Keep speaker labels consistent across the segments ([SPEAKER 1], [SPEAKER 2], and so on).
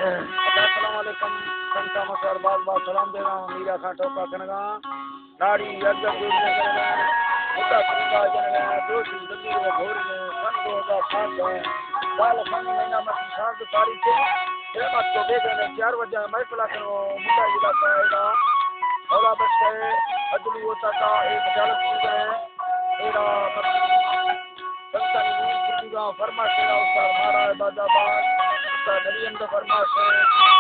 [SPEAKER 1] अस्सलामुअलैकुम संता मसर बाल बाल सलाम दे रहा हूँ मीरा खान ठोका कनगा नारी अजब दूर नगर मुद्दा कुंगा जनगा दोषी जमीर व घोर में सन 2007 है साल सन महीना मत शांत तारीख है ये बात को देख रहे 4 बजे मैं पला करो मुद्दा जिला पाएगा औला बस है अदली होता का एक जालत है मेरा संता नी का फरमाश है उसका मारा बाजाबाद नरियंद फरमाश है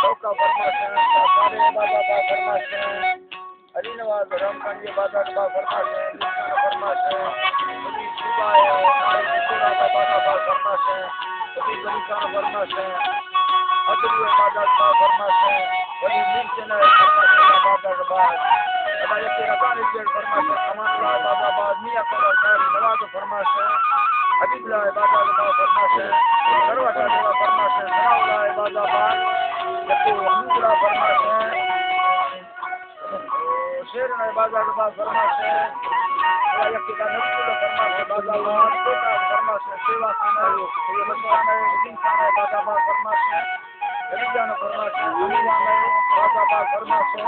[SPEAKER 1] चौका फरमाश है सारे बाजाबाद फरमाश है हरिनवाज रामकांजी बाजाबाद फरमाश है निशान फरमाश है अभी सुबह है नारी बाजाबाद फरमाश है अभी निशान फरमाश है अदली बाजाबाद फरमाश है अभी नीचे है बाजाबाद अदा ये रबानी जेड फरमाश है अमानुल्लाह बाजाबाद मियां कलर नारी नवाज फरमाश है हबीबुल्लाह बाजाबाद फरमाश है सरवटा देवा फरमाश है सनाउल्लाह बाजाबाद जबकि हमीदुल्लाह फरमाश है शेरना बाजाबाद फरमाश है यकी का नबीउल्लाह फरमाश है बाजाबाद कोटा फरमाश है सेवा खाना ये मस्ताना है दिन खाना बाजाबाद फरमाश है रमजान फरमाश है अमीना में बाजाबाद फरमाश है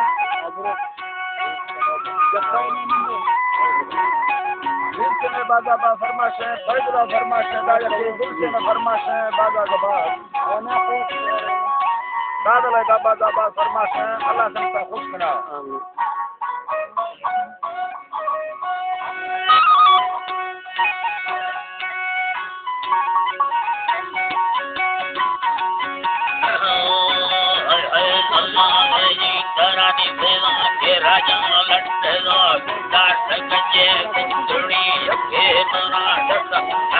[SPEAKER 1] दिलसे बाजाबाद फरमाश है फैजुल्लाह फरमाश है दाया के दिलसे में फरमाश है बाजाबाद दादल बाजाबाद फरमाश है अल्लाह सबका खुश करा राजा लट्टो दास गंजे दुड़ी के मना दस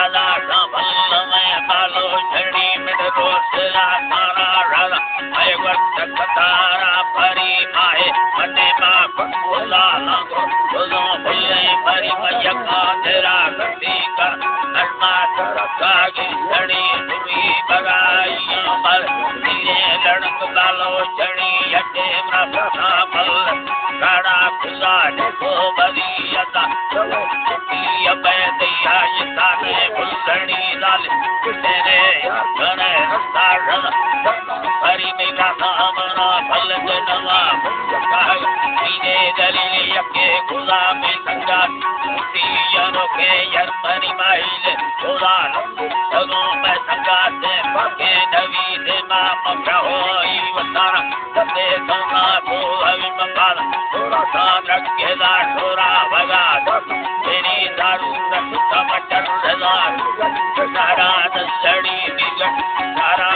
[SPEAKER 1] आला संभल में बालो झड़ी मिट रोसला तारा राजा आय वर्त कतारा परी माए मने मा कुला लगो बोलो भले परी मयका तेरा गति का नरमा तरका की झड़ी दुड़ी बगाई मल धीरे लड़क बालो झड़ी हटे मना मल राणा खुदा देखो बलियता चलो किया बैदिया ये ताने बुलनी लाल तेरे घरे रस्ता रन हरी मेरा नाम ना फल जनवा सीने गली यके खुदा में संगा मुतियनो के यरमनी माइल खुदा लगो मैं संगा से पके नवी से माम होई वतारा सबे सोना को अभी मंगाला थोड़ा सा रखेगा थोड़ा भगा तेरी दारू रखता मटर हजार सारा दसड़ी बिगड़ सारा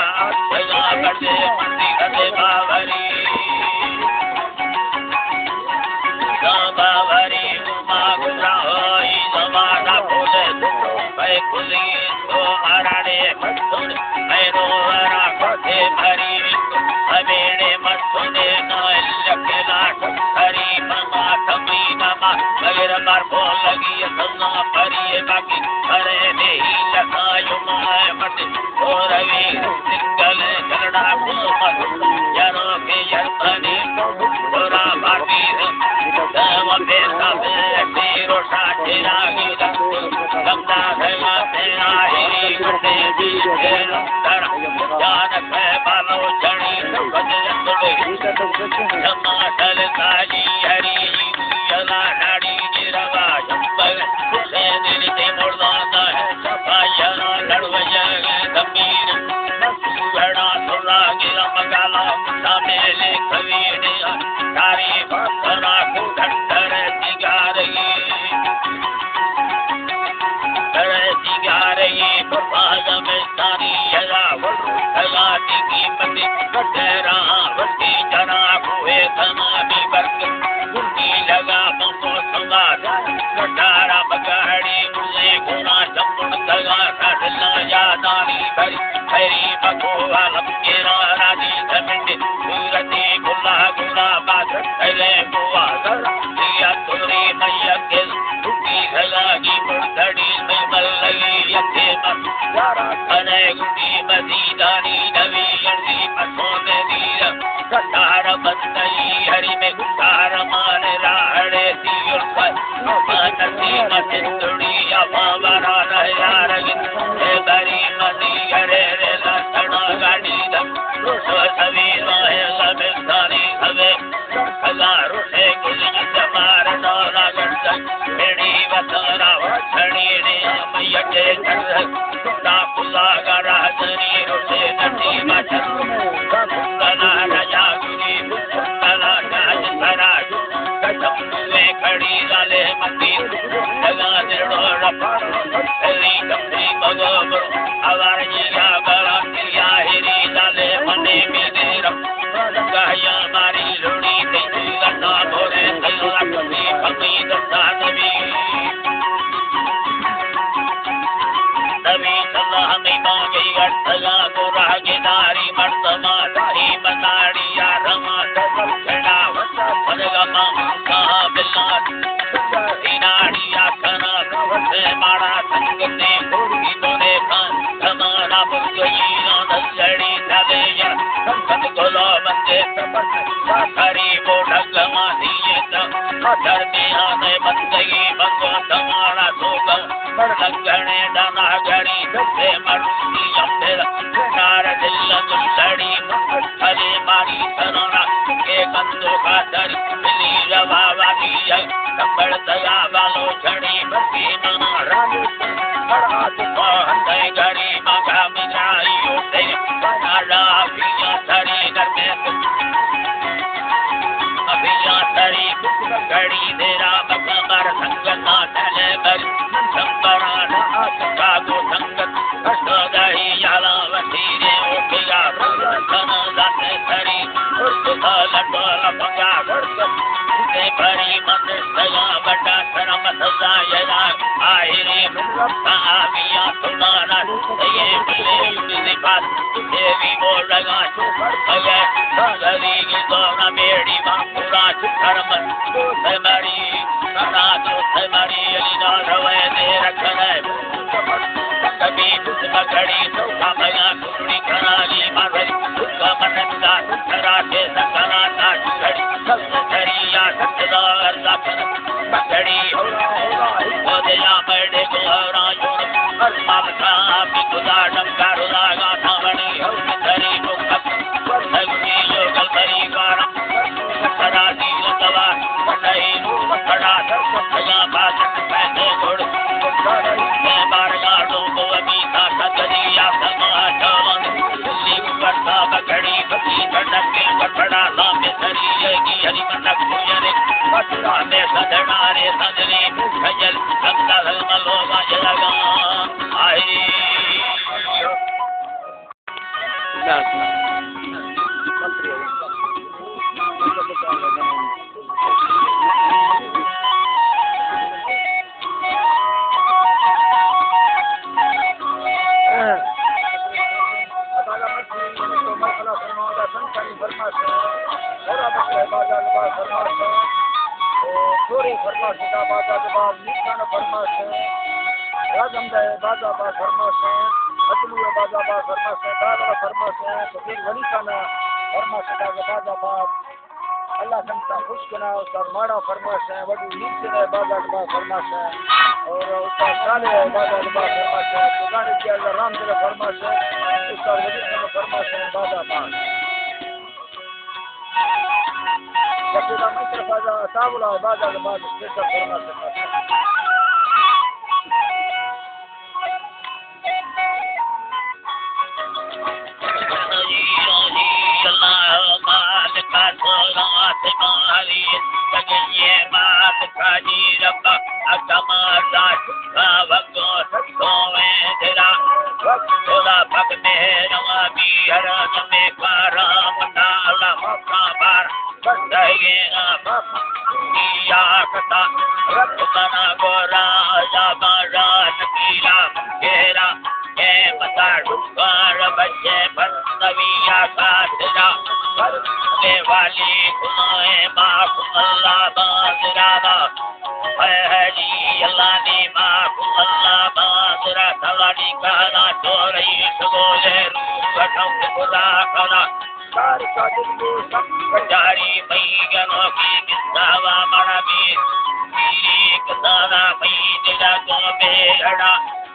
[SPEAKER 1] भगा करते मंदी करते बावरी बावरी उमा गुजरा होई जमाना बोले भाई खुली तो हराने मस्तूर मैं रोरा करते भरी अबेड़े मस्तूरे न लकेला हरी ममा तमी ममा मगर मार बोल लगी सन्ना परी बाकी अरे नहीं लगायो माय मत और रवि सिंगल चलड़ा को मत यारो के यरमनी तोरा बाकी दम बेटा तेरो साथे रागी गंगा भला तेरा ही करते जी तेरा जान है बालो जड़ी बजे तोड़े टमाटर काली हरी जला नाड़ी निरवा जंबल से दिल के मोड़ना है सफाया लड़वया गंभीर बड़ा थोड़ा गिरा मगाला सामेले कवीर तारी भरा को ठंडर सिगारगी बाज में सारी जगा लगा की मती तेरा वती जना हुए तना भी वर्ग गुंडी लगा मो संगा कटारा बगाड़ी मुझे गुना चंपण दगा साधला यादानी भरी हरी बकोवा लपकेरा राजी जमिंद सूरती गुला गुला बात अरे बुआ दिया तुरी मैया के गुंडी लगी मुड़ड़ी में मल लगी यके मत यारा अरे गुंडी मदीदानी नवी अंडी मसोने दीरा कटार बंदई हरि में गुटार मान राड़े तीर पर मनती मतिंदुड़ी अबावरा यार ए बरी मदी हरे रे लसना गाड़ी द सो सवी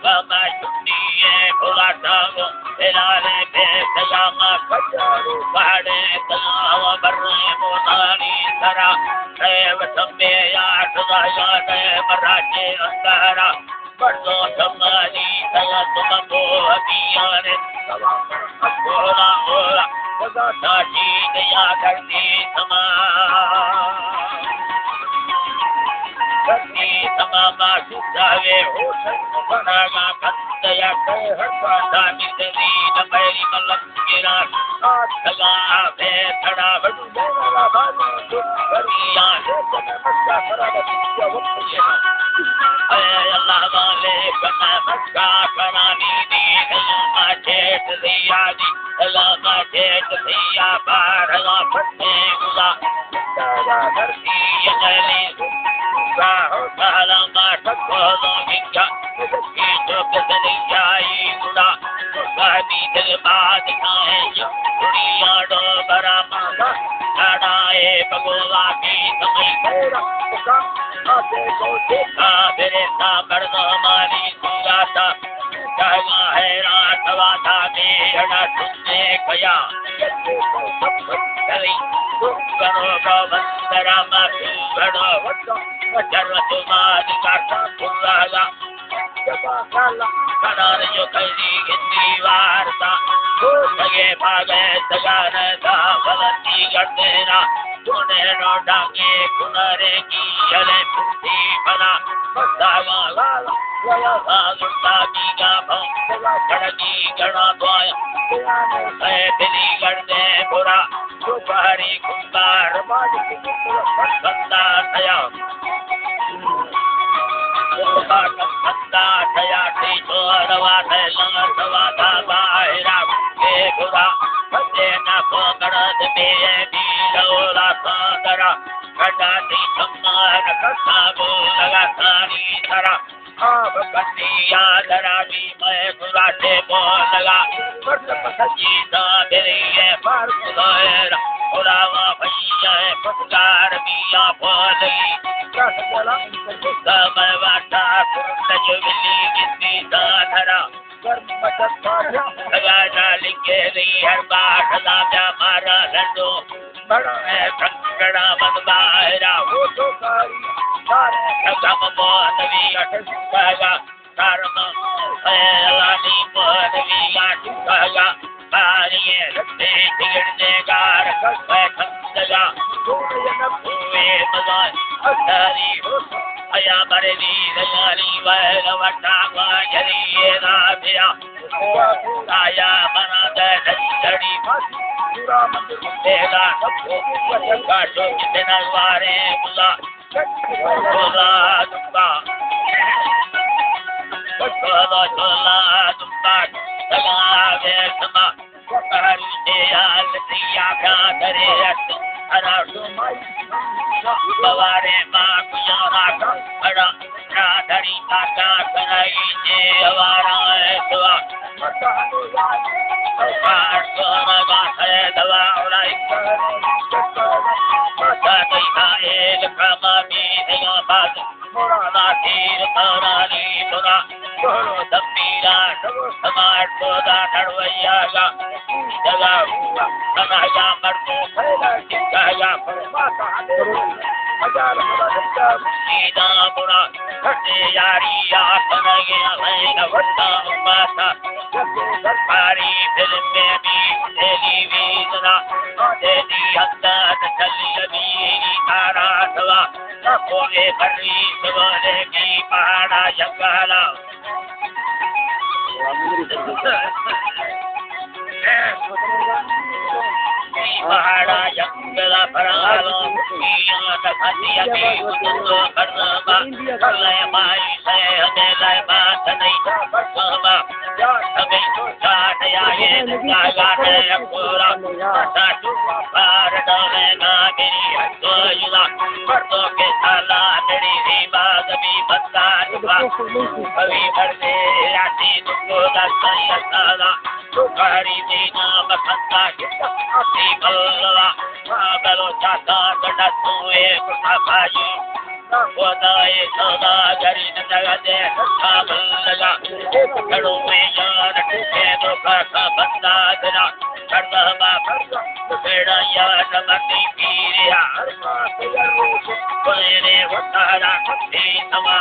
[SPEAKER 1] Baba Shuniye Pulatago Elare Pesayama Kajaru Pade Kalawa Barre Monani Sara Dev Sambeya Sudaya Dev Raje Antara Bardo Samani Sala Tumako Abiyane Ola Ola Sachi Daya Karti Sama Karti Sama Masukave Hosan Banaga Kandaya Harpa Sami Devi Namari Malam Kiran Athaga Ave Thada Vadu Deva Bhanu Kariya Lekana Makka Sarabati Vakya Allah Vale Kana Makka Karani Di Allah Chet Diyadi Allah Chet Diya Parala Patte Gula Dava Dharti Yali Raho Salama Takolo Vikya Ito Kasani Jai Gula Kami Dilbad Naaya Duniya Do Baramada Nadae Pagola Ki Samai Kera Muka Ate Kote Kabere Samarda Mani Sugata Kaga Hera Tavata Mehana Tunne Kaya Yate Ko Sabbat Kali Sukano Brahmandara Matu Gano Vata Vajara Tumadi Karta Kullaga Jabakala Kanar Yukadi Gindi Varta Sage Bhage Sagana Da Valati Gardena Tune No Dange Kunare Ki Yale Puti Pana Mastaga Lala Lala Lala Giga Bham Kadagi Gana Dwaya Bili Garde Pura Supari Kundar Madi Kanda Saya Kanda Saya Tito Ravata Langatavata Bahira Kura Patena Kongara Deme Bilola Sandara Kadati Samana Kasabu Lagatani Tara Abakaniya Darabi Mae Kurate Bolaga Patapasajita Beriye Parkulaera Orava Paya Patgar Biya Polai Kasala Samavata Kurtajuvili Gindi Sadhara Karmatatara Sagana Likeri Harba Shalabya Mara Lando Bada Prankara Madhvaira Votokari Sagama Mohavi Atasaga Karma Elani Mohavi Atasaga Mariye Rate Tigirne Gara Kandaga Purayana Puve Mazan Asari Aya Maredi Dayani Vaira Vatama Jari Nabya Aya Manada Dadi Pura Mandela Kasho Kitenalware Mula Chola Dumba Chola Dumba Saga Vesama Wakari Deyal Siyaka Dareyat Arasumai Bavare Makuyana Ara Radari Kata Kanai Avara Eswa Matahanu Yad Sara Gata Dava Ulai Matata Ikael Kramami Deyabad Murana Tarani Tura Guru Dambira Samar Toda Narvayaga Jaga Sanaga Martu Kaya Parmata Ajar Madhya Sida Mura Hate Yari Atanage Alaina Vata Mata Sarkari Film Mein bhi Deli Vidna Deli Anda Chali Abhi Tara Sava Kone Bari Savale Ki Pahada Jangala Pahada Jangala Paralo Kiya Takatiya Ki Kutundo Karnama Karlai Mai Se Adelai Matanai Karnama Sabi Chadaya Yen Gagate Pura Satu Paradale Nagiri Goyula Parto Ke Sala Neri Riba Gabi Basta Tuba Kavi Bharde Yati Nuko Dasaya Sala Tukari Dina Makanta Kita Ati Bala Balo Chata Gadatu Eka Payu वदाए सदा गरी न जगते काबल लगा कड़ो में यार के तो का बंदा तेरा करदा बेड़ा यार मती पीरिया कोने वतारा ते समा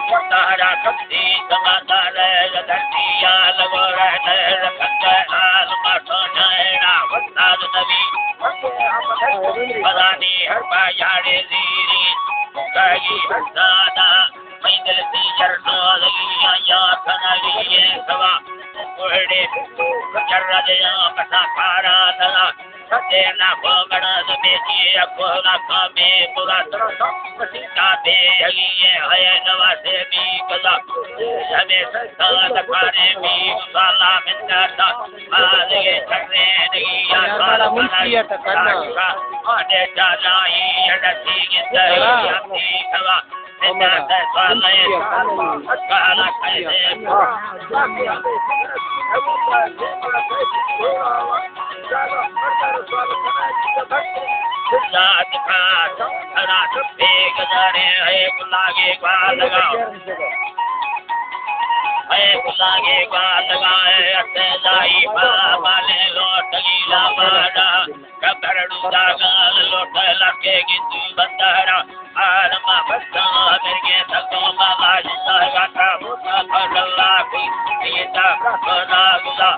[SPEAKER 1] वतारा कति समादार धरतिया लगो रहते रखत हाल माठो नैना वता नबी पदानी हर बायारे जीरी कही हसाना मैंदल सी चरणो लगिया या थनलिए सवा कोड़े चर्रजया कथा पारा दला सतेना भगण बेची अकोला कामे पुरा सीता दे हगिए है नवासे भी कला हमें संसार खाने भी साला मिन्नता आले चरने दिया साला मुंशिया करना आने जानाई अड़ती गिंदई सवा मिन्नता साले काला कैसे लात का धरा पे गजारे है बुलागे का लगाओ है बुलागे का लगाए अते जाई बाले लोट लीला बाड़ा कबरडू दागल लोट लगे गिंदू बंदरा आरमा बस्ता मेरे तको बाबा जिंदा का फरला की सीता बना गुला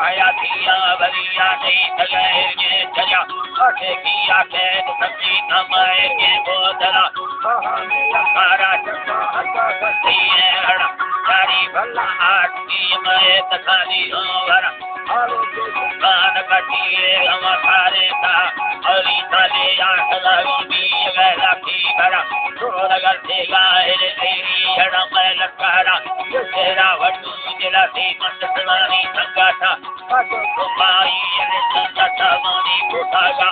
[SPEAKER 1] आया दिया बलिया नहीं तगैर के चला आके किया के सब्जी नमाए के बोतला सारा चक्का है हड़ा सारी भला आठ की मैं तखाली होवरा कान कटिए हम सारे का अली ताले आठ लगी गला की भरा लगर से गाए तेरी हड़ा मैं लकारा तेरा वटू जिला सी मंद सवारी संगाटा पाई ने संगाटा मोनी पुतागा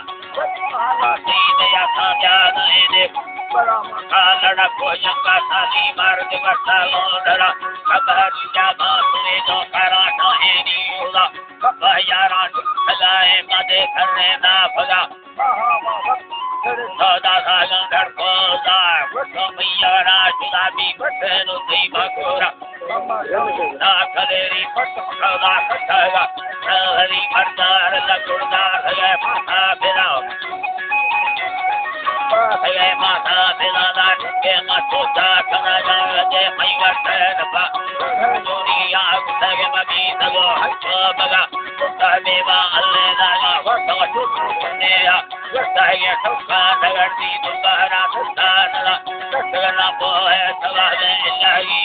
[SPEAKER 1] दया था जान दे लड़ा को जंगा साली मार दे बसा लोडरा खबर क्या बात ने जो कराटा है नीला यारा लगाए मदे करने ना भगा सदा सागन धड़को दा वो मैयारा जुलाबी बटनो दी बकोरा ना कलेरी पट सदा कटगा हरी मर्दार लगुरदार है माथा बिराओ है माथा बिरादा के माथोटा कना जाए मई वटन पा दुनिया गुतगे मबी तगो हटो बगा तलेवा अल्ले दागा वटो ने या वटाए ठोका नगरती दुबारा सताना सगना बोए सवाले लगी